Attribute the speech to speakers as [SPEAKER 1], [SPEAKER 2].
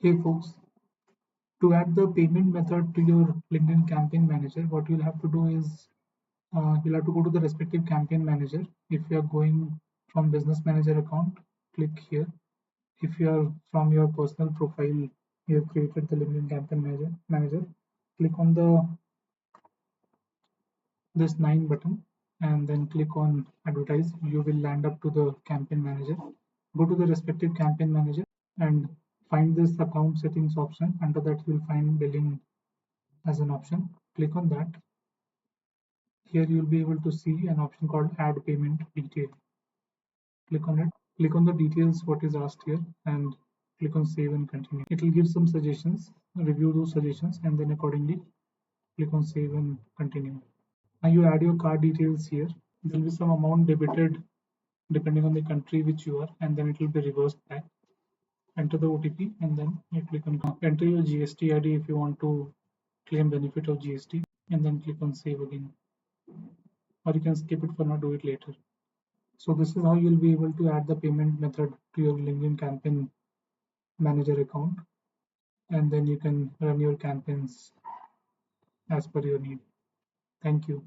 [SPEAKER 1] Hey folks, to add the payment method to your LinkedIn Campaign Manager, what you'll have to do is you'll have to go to the respective campaign manager. If you are going from Business Manager account, click here. If you are from your personal profile, you have created the LinkedIn Campaign Manager, click on this 9 button and then click on advertise. You will land up to the campaign manager. Go to the respective campaign manager and find this account settings option. Under that you will find billing as an option. Click on that. Here you will be able to see an option called add payment detail. Click on it. Click on the details what is asked here and click on save and continue. It will give some suggestions. Review those suggestions and then accordingly click on save and continue. Now you add your card details here. There will be some amount debited depending on the country which you are, and then it will be reversed back. Enter the OTP and then you click on enter your GST ID if you want to claim benefit of GST, and then click on save again. Or you can skip it for now, do it later. So this is how you'll be able to add the payment method to your LinkedIn Campaign Manager account, and then you can run your campaigns as per your need. Thank you.